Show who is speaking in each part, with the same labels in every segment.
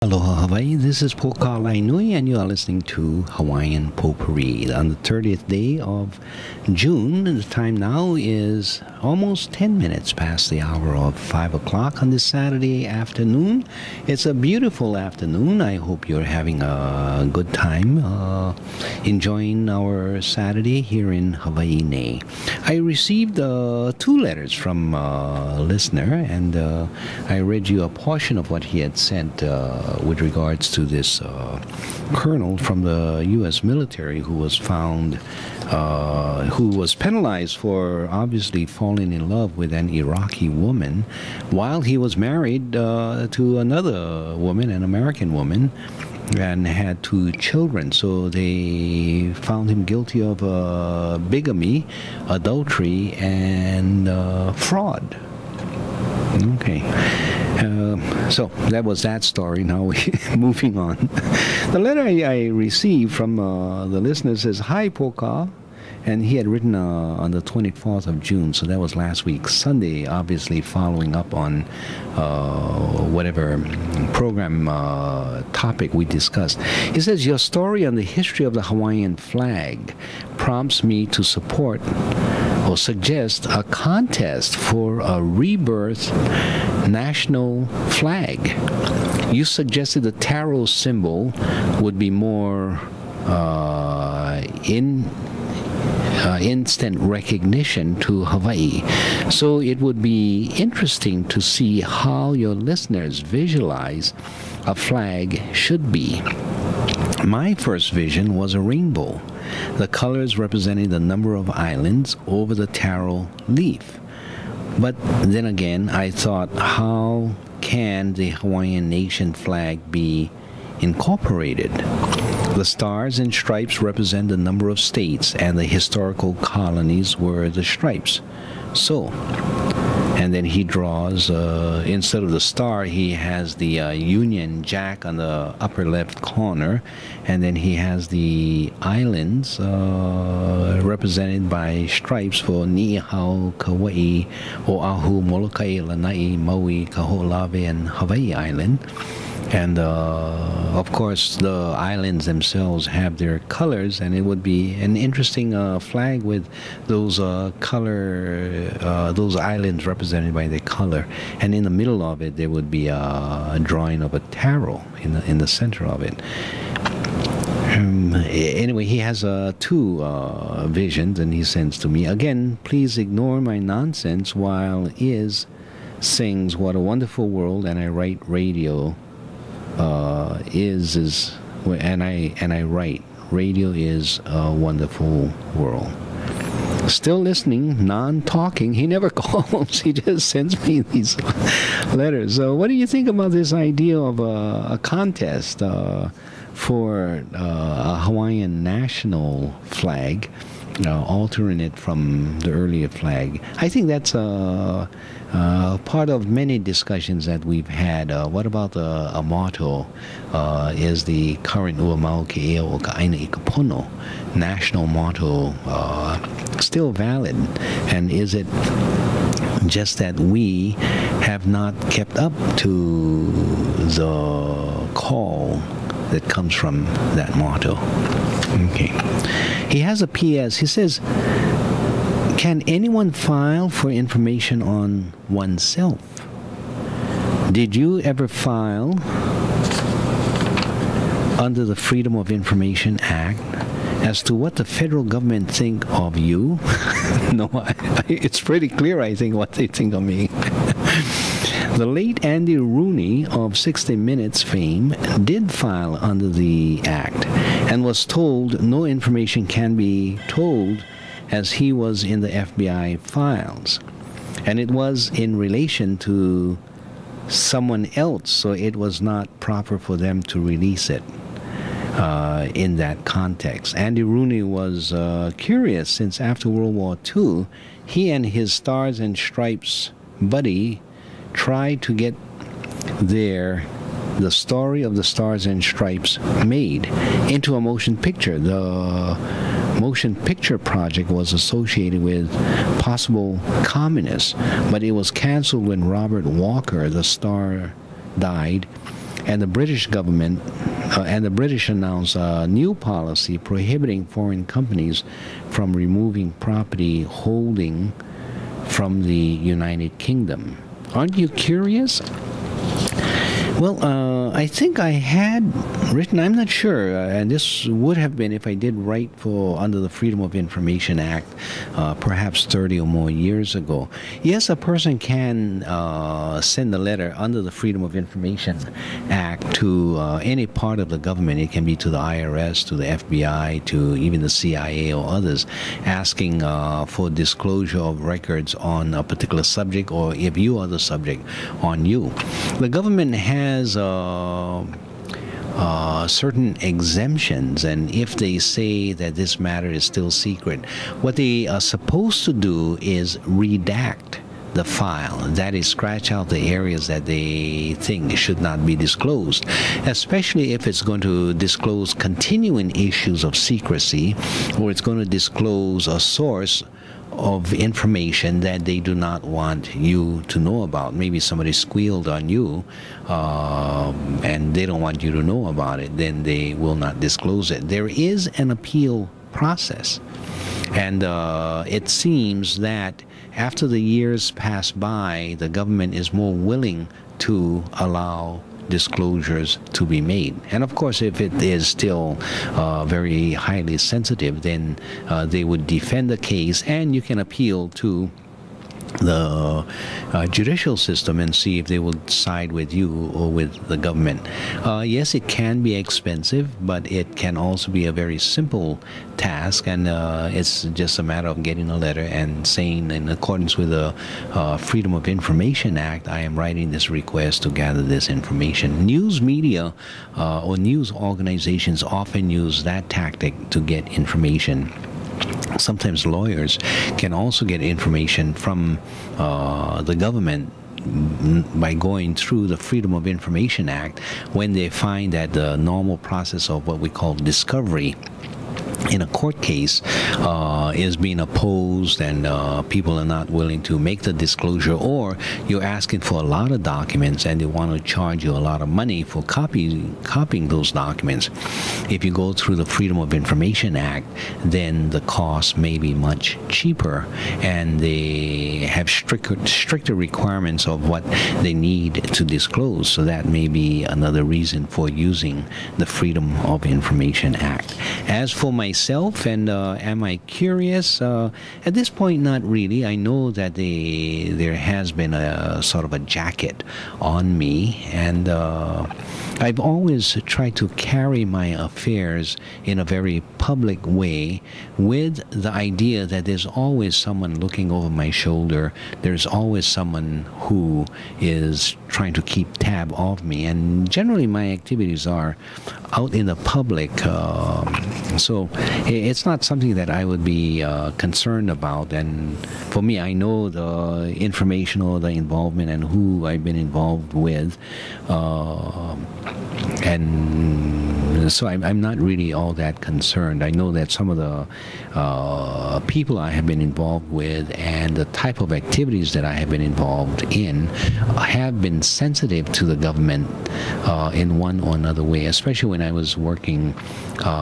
Speaker 1: Aloha Hawaii, this is Poka Lainui and you are listening to Hawaiian Potpourri on the 30th day of June. The time now is almost 10 minutes past the hour of 5 o'clock on this Saturday afternoon. It's a beautiful afternoon. I hope you're having a good time enjoying our Saturday here in Hawaii. I received 2 letters from a listener, and I read you a portion of what he had sent with regards to this colonel from the U.S. military who was found, who was penalized for obviously falling in love with an Iraqi woman while he was married to another woman, an American woman, and had 2 children. So they found him guilty of bigamy, adultery, and fraud. Okay. So that was that story. Now we're moving on. The letter I received from the listener says, "Hi, Poka." And he had written on the 24th of June, so that was last week, Sunday, obviously following up on whatever program topic we discussed. He says, "Your story on the history of the Hawaiian flag prompts me to support or suggest a contest for a rebirth national flag. You suggested the taro symbol would be more instant recognition to Hawaii. So it would be interesting to see how your listeners visualize a flag should be. My first vision was a rainbow, the colors representing the number of islands over the taro leaf. But then again, I thought, how can the Hawaiian nation flag be incorporated? The stars and stripes represent the number of states, and the historical colonies were the stripes. So, and then he draws, instead of the star, he has the Union Jack on the upper left corner, and then he has the islands represented by stripes for Ni'ihau, Kauai, Oahu, Molokai, Lanai, Maui, Kaho'olawe, and Hawaii Island. And of course, the islands themselves have their colors, and it would be an interesting flag with those those islands represented by their color. And in the middle of it, there would be a drawing of a taro in the center of it. Anyway, he has 2 visions, and he sends to me. Again, please ignore my nonsense while Iz sings "What a Wonderful World," and I write radio. And I write, radio is a wonderful world. Still listening, non-talking. He never calls. He just sends me these letters. So what do you think about this idea of a contest for a Hawaiian national flag, altering it from the earlier flag? I think that's part of many discussions that we've had. What about a motto? Is the current Uamauke o Ka'aina i Kapono national motto still valid? And is it just that we have not kept up to the call that comes from that motto? Okay. He has a PS. He says, "Can anyone file for information on oneself? Did you ever file under the Freedom of Information Act as to what the federal government think of you?" No, it's pretty clear, I think, what they think of me. The late Andy Rooney of 60 Minutes fame did file under the act and was told no information can be told as he was in the FBI files. And it was in relation to someone else, so it was not proper for them to release it in that context. Andy Rooney was curious since after World War II, he and his Stars and Stripes buddy tried to get the story of the Stars and Stripes made into a motion picture. The motion picture project was associated with possible communists, but it was canceled when Robert Walker, the star, died, and the British government and the British announced a new policy prohibiting foreign companies from removing property holding from the United Kingdom. Aren't you curious? Well, I think I had written, I'm not sure, and this would have been if I did write for under the Freedom of Information Act, perhaps 30 or more years ago. Yes, a person can send a letter under the Freedom of Information Act to any part of the government. It can be to the IRS, to the FBI, to even the CIA or others, asking for disclosure of records on a particular subject, or if you are the subject, on you. The government has certain exemptions, and if they say that this matter is still secret, what they are supposed to do is redact the file. That is, scratch out the areas that they think should not be disclosed, especially if it's going to disclose continuing issues of secrecy, or it's going to disclose a source of information that they do not want you to know about. Maybe somebody squealed on you and they don't want you to know about it, then they will not disclose it. There is an appeal process, and it seems that after the years pass by, the government is more willing to allow disclosures to be made. And of course, if it is still very highly sensitive, then they would defend the case, and you can appeal to the judicial system and see if they will side with you or with the government. Yes, it can be expensive, but it can also be a very simple task, and it's just a matter of getting a letter and saying, in accordance with the Freedom of Information Act, I am writing this request to gather this information. News media or news organizations often use that tactic to get information. Sometimes lawyers can also get information from the government by going through the Freedom of Information Act when they find that the normal process of what we call discovery in a court case is being opposed, and people are not willing to make the disclosure, or you're asking for a lot of documents and they want to charge you a lot of money for copying those documents. If you go through the Freedom of Information Act, then the cost may be much cheaper, and they have stricter requirements of what they need to disclose. So that may be another reason for using the Freedom of Information Act. As for myself, and am I curious? At this point, not really. I know that there has been a sort of a jacket on me, and I've always tried to carry my affairs in a very public way, with the idea that there's always someone looking over my shoulder. There's always someone who is trying to keep tab of me, and generally my activities are out in the public, so it's not something that I would be concerned about. And for me, I know the information or the involvement and who I've been involved with, and so I'm not really all that concerned. I know that some of the people I have been involved with and the type of activities that I have been involved in have been sensitive to the government in one or another way, especially when I was working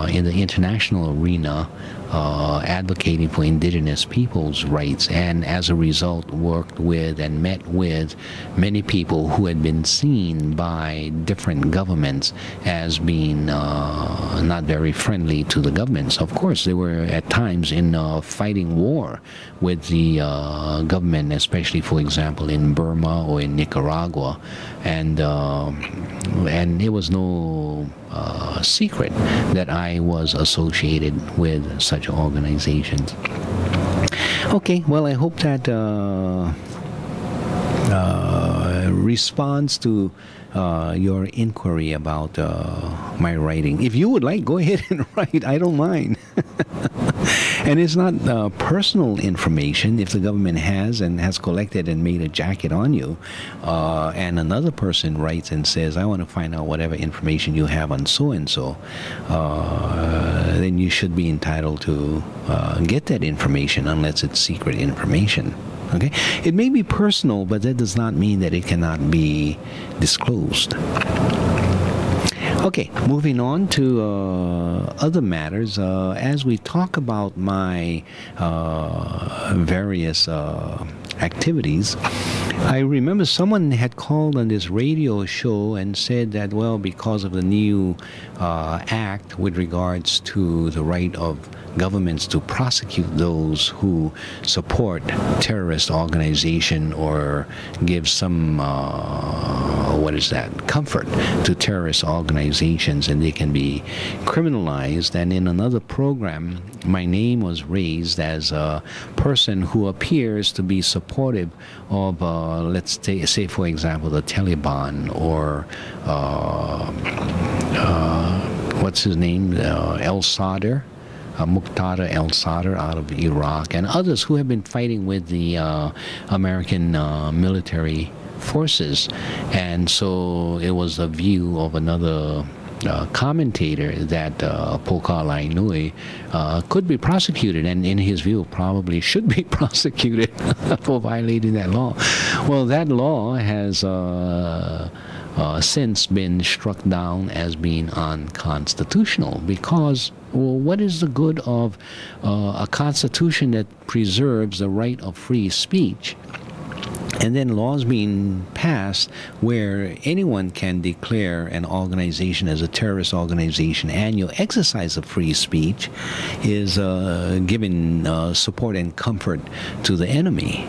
Speaker 1: in the international arena, advocating for indigenous people's rights, and as a result worked with and met with many people who had been seen by different governments as being not very friendly to the governments. Of course, they were at times in fighting war with the government, especially, for example, in Burma or in Nicaragua, and it was no secret that I was associated with such organizations. Okay, well, I hope that responds to your inquiry about my writing. If you would like, go ahead and write. I don't mind. And it's not personal information. If the government has collected and made a jacket on you, and another person writes and says, I want to find out whatever information you have on so-and-so, then you should be entitled to get that information, unless it's secret information. Okay? It may be personal, but that does not mean that it cannot be disclosed. Okay, moving on to other matters. As we talk about my various activities, I remember someone had called on this radio show and said that, well, because of the new act with regards to the right of governments to prosecute those who support terrorist organization or give some comfort to terrorist organizations, and they can be criminalized. And in another program, my name was raised as a person who appears to be supportive of, let's say for example, the Taliban or what's his name, al-Sadr, Muqtada al-Sadr out of Iraq, and others who have been fighting with the American military forces. And so it was a view of another commentator that Pokal Ainui could be prosecuted, and in his view probably should be prosecuted for violating that law. Well, that law has since been struck down as being unconstitutional, because, well, what is the good of a constitution that preserves the right of free speech, and then laws being passed where anyone can declare an organization as a terrorist organization, and your exercise of free speech is giving support and comfort to the enemy?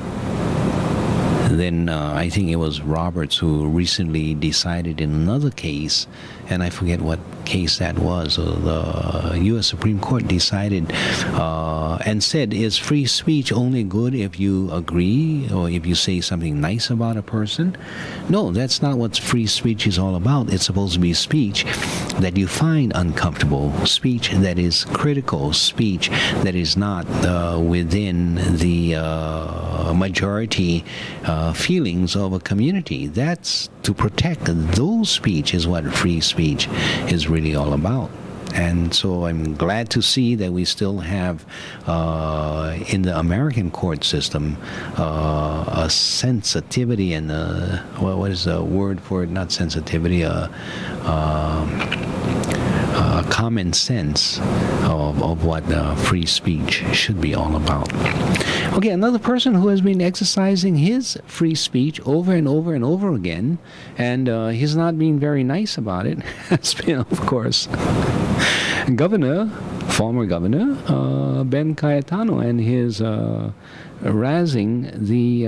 Speaker 1: Then I think it was Roberts who recently decided in another case, and I forget what case that was, the U.S. Supreme Court decided and said, is free speech only good if you agree or if you say something nice about a person? No, that's not what free speech is all about. It's supposed to be speech that you find uncomfortable, speech that is critical, speech that is not within the majority feelings of a community. That's to protect those speech is what free speech is really all about. And so I'm glad to see that we still have in the American court system a sensitivity and what is the word for it? Not sensitivity, common sense of what free speech should be all about. Okay, another person who has been exercising his free speech over and over and over again, and he's not being very nice about it, has been, of course, former governor Ben Cayetano, and his razzing the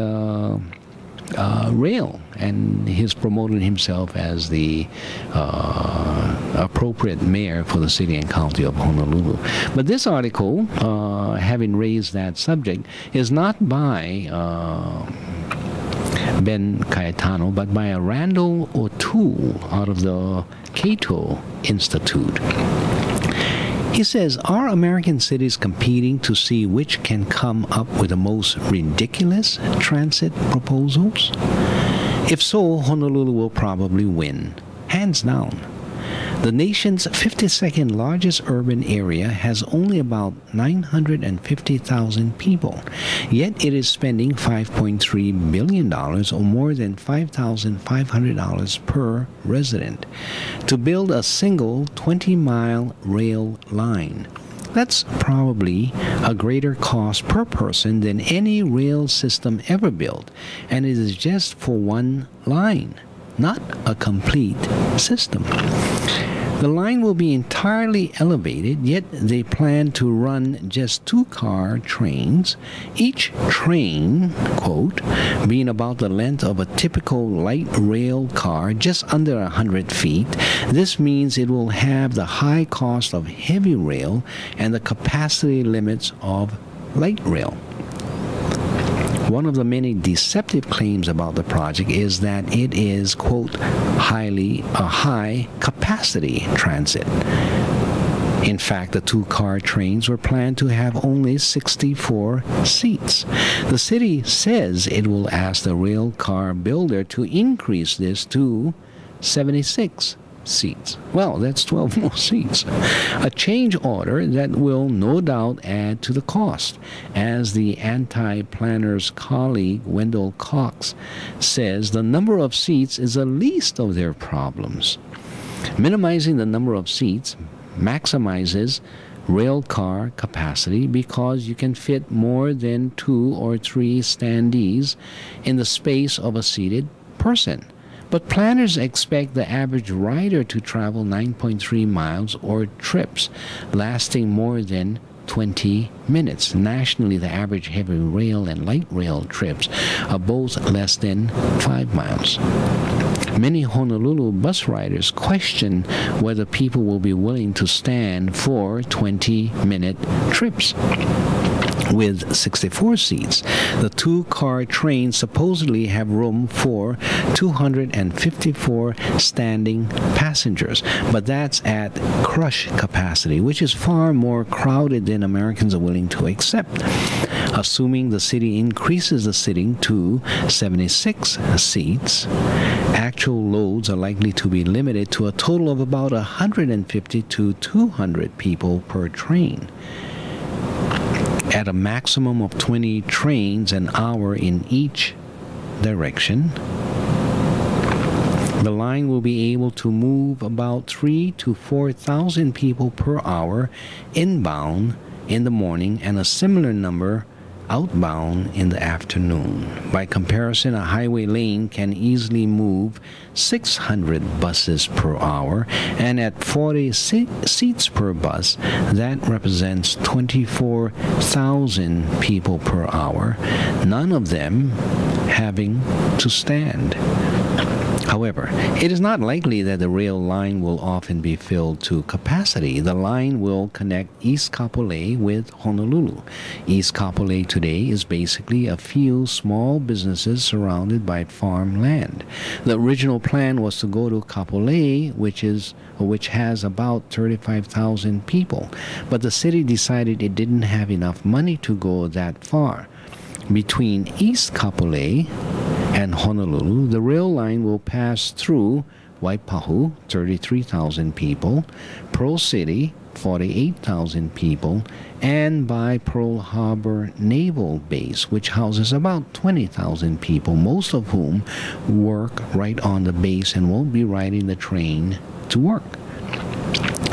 Speaker 1: rail, and he's promoted himself as the appropriate mayor for the city and county of Honolulu. But this article, having raised that subject, is not by Ben Cayetano, but by a Randall O'Toole out of the Cato Institute. He says, are American cities competing to see which can come up with the most ridiculous transit proposals? If so, Honolulu will probably win, hands down. The nation's 52nd largest urban area has only about 950,000 people, yet it is spending $5.3 billion, or more than $5,500 per resident, to build a single 20-mile rail line. That's probably a greater cost per person than any rail system ever built, and it is just for one line, not a complete system. The line will be entirely elevated, yet they plan to run just 2-car trains, each train, quote, being about the length of a typical light rail car, just under 100 feet. This means it will have the high cost of heavy rail and the capacity limits of light rail. One of the many deceptive claims about the project is that it is, quote, high-capacity transit. In fact, the 2-car trains were planned to have only 64 seats. The city says it will ask the rail car builder to increase this to 76 seats. Well, that's 12 more seats. A change order that will no doubt add to the cost. As the anti-planner's colleague, Wendell Cox, says, the number of seats is the least of their problems. Minimizing the number of seats maximizes rail car capacity because you can fit more than 2 or 3 standees in the space of a seated person. But planners expect the average rider to travel 9.3 miles or trips lasting more than 20 minutes. Nationally, the average heavy rail and light rail trips are both less than 5 miles. Many Honolulu bus riders question whether people will be willing to stand for 20-minute trips. With 64 seats, the 2-car trains supposedly have room for 254 standing passengers, but that's at crush capacity, which is far more crowded than Americans are willing to accept. Assuming the city increases the sitting to 76 seats, actual loads are likely to be limited to a total of about 150 to 200 people per train. At a maximum of 20 trains an hour in each direction, the line will be able to move about 3,000 to 4,000 people per hour inbound in the morning and a similar number outbound in the afternoon. By comparison, a highway lane can easily move 600 buses per hour, and at 40 seats per bus, that represents 24,000 people per hour, none of them having to stand. However, it is not likely that the rail line will often be filled to capacity. The line will connect East Kapolei with Honolulu. East Kapolei today is basically a few small businesses surrounded by farmland. The original plan was to go to Kapolei, which has about 35,000 people, but the city decided it didn't have enough money to go that far. Between East Kapolei and Honolulu, the rail line will pass through Waipahu, 33,000 people, Pearl City, 48,000 people, and by Pearl Harbor Naval Base, which houses about 20,000 people, most of whom work right on the base and won't be riding the train to work.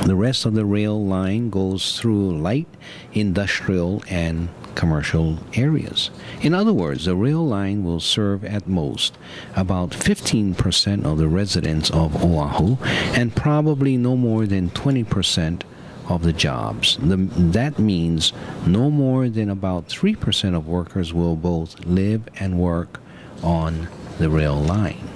Speaker 1: The rest of the rail line goes through light industrial and commercial areas. In other words, the rail line will serve at most about 15% of the residents of Oahu and probably no more than 20% of the jobs. That means no more than about 3% of workers will both live and work on the rail line.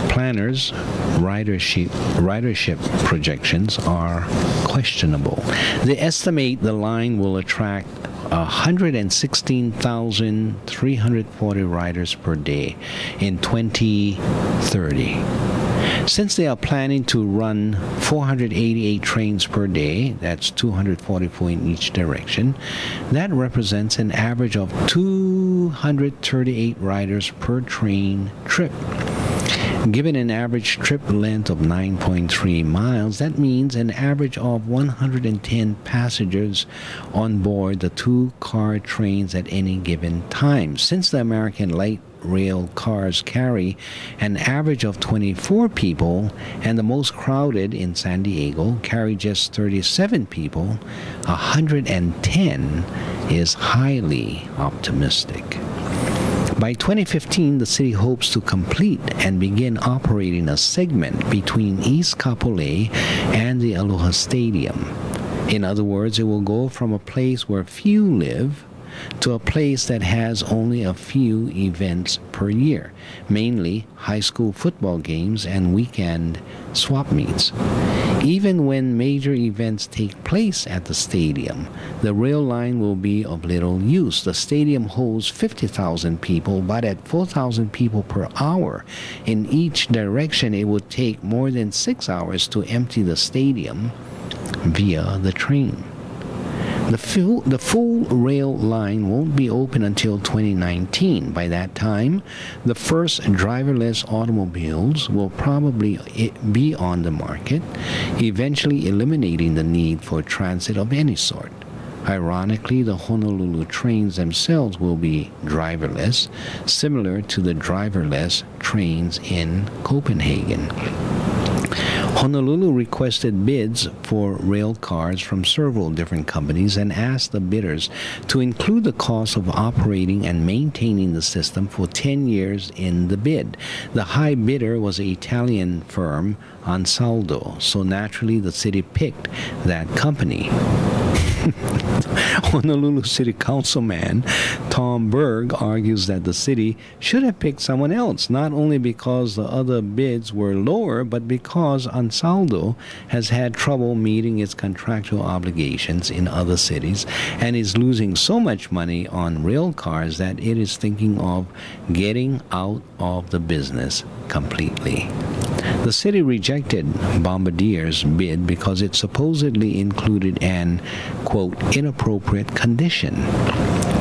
Speaker 1: Planners' ridership projections are questionable. They estimate the line will attract 116,340 riders per day in 2030. Since they are planning to run 488 trains per day, that's 244 in each direction, that represents an average of 238 riders per train trip. Given an average trip length of 9.3 miles, that means an average of 110 passengers on board the 2-car trains at any given time. Since the American light rail cars carry an average of 24 people and the most crowded in San Diego carry just 37 people, 110 is highly optimistic. By 2015, the city hopes to complete and begin operating a segment between East Kapolei and the Aloha Stadium. In other words, it will go from a place where few live to a place that has only a few events per year, mainly high school football games and weekend swap meets. Even when major events take place at the stadium, the rail line will be of little use. The stadium holds 50,000 people, but at 4,000 people per hour in each direction, it would take more than 6 hours to empty the stadium via the train. The full rail line won't be open until 2019. By that time, the first driverless automobiles will probably be on the market, eventually eliminating the need for transit of any sort. Ironically, the Honolulu trains themselves will be driverless, similar to the driverless trains in Copenhagen. Honolulu requested bids for rail cars from several different companies and asked the bidders to include the cost of operating and maintaining the system for 10 years in the bid. The high bidder was an Italian firm, Ansaldo, so naturally the city picked that company. Honolulu City Councilman Tom Berg argues that the city should have picked someone else, not only because the other bids were lower, but because Ansaldo has had trouble meeting its contractual obligations in other cities and is losing so much money on rail cars that it is thinking of getting out of the business completely. The city rejected Bombardier's bid because it supposedly included an, quote, inappropriate condition.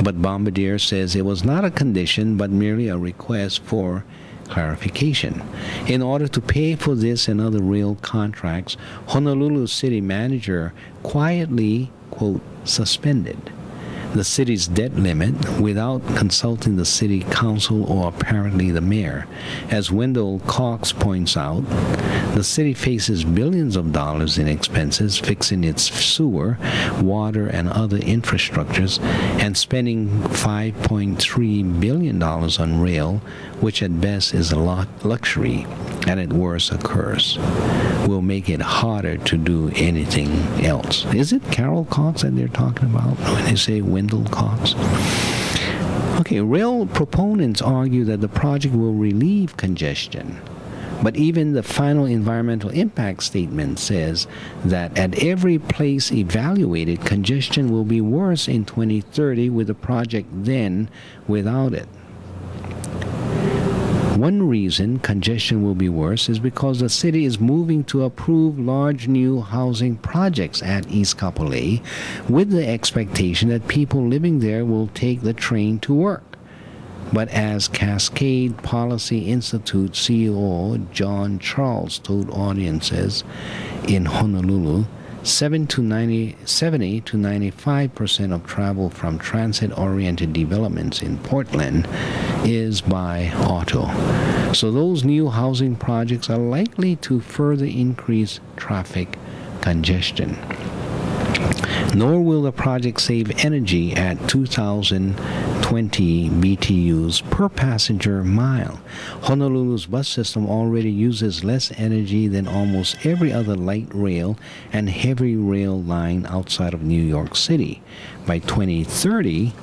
Speaker 1: But Bombardier says it was not a condition but merely a request for clarification. In order to pay for this and other rail contracts, Honolulu city manager quietly, quote, suspended the city's debt limit without consulting the city council or apparently the mayor. As Wendell Cox points out, the city faces billions of dollars in expenses fixing its sewer, water, and other infrastructures, and spending $5.3 billion on rail, which at best is a luxury and at worst a curse, will make it harder to do anything else. Is it Carol Cox that they're talking about when they say Wendell Cox? Okay, rail proponents argue that the project will relieve congestion. But even the final environmental impact statement says that at every place evaluated, congestion will be worse in 2030 with the project than without it. One reason congestion will be worse is because the city is moving to approve large new housing projects at East Kapolei with the expectation that people living there will take the train to work. But as Cascade Policy Institute CEO John Charles told audiences in Honolulu, 70 to 95% of travel from transit-oriented developments in Portland is by auto. So those new housing projects are likely to further increase traffic congestion. Nor will the project save energy at 2,020 BTUs per passenger mile. Honolulu's bus system already uses less energy than almost every other light rail and heavy rail line outside of New York City. By 2030,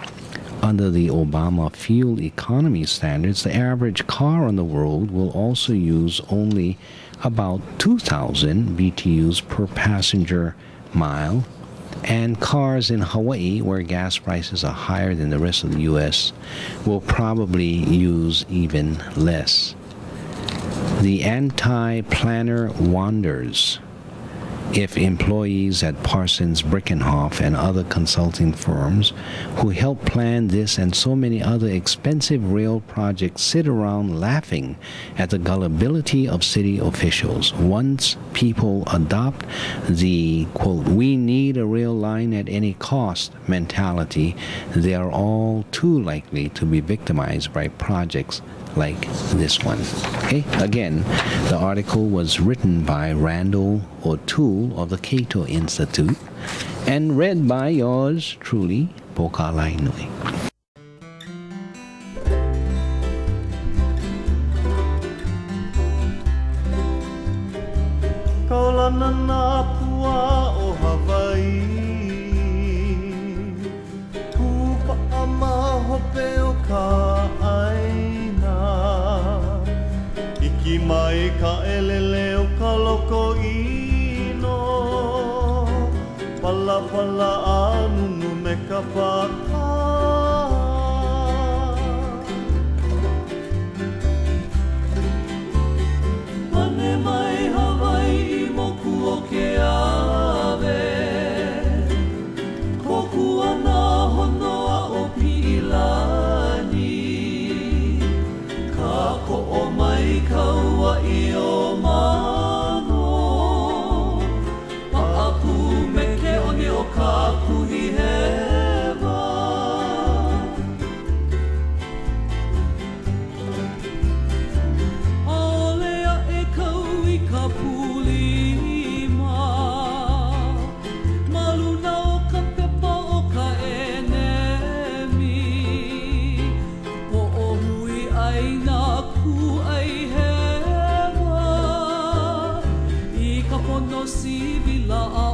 Speaker 1: under the Obama fuel economy standards, the average car on the road will also use only about 2,000 BTUs per passenger mile, and cars in Hawaii, where gas prices are higher than the rest of the U.S., will probably use even less. The anti-planner wonders if employees at Parsons Brinckerhoff and other consulting firms who help plan this and so many other expensive rail projects sit around laughing at the gullibility of city officials. Once people adopt the, quote, we need a rail line at any cost mentality, they are all too likely to be victimized by projects like this one. Okay, again, the article was written by Randall O'Toole of the Cato Institute and read by yours truly, Poka Lainui.
Speaker 2: Kaulana na pua o Hawaii, kupa ama hope o ka aina, iki mai ka elele o ka loko ino, pala pala anunu me ka paka. Pane mai Hawaii moku o ke ave, koku ana honoa o Pilani, ka ko o mai kaua I o mano, paapu me ke oni o ka kuhi hewa.
Speaker 3: sivi la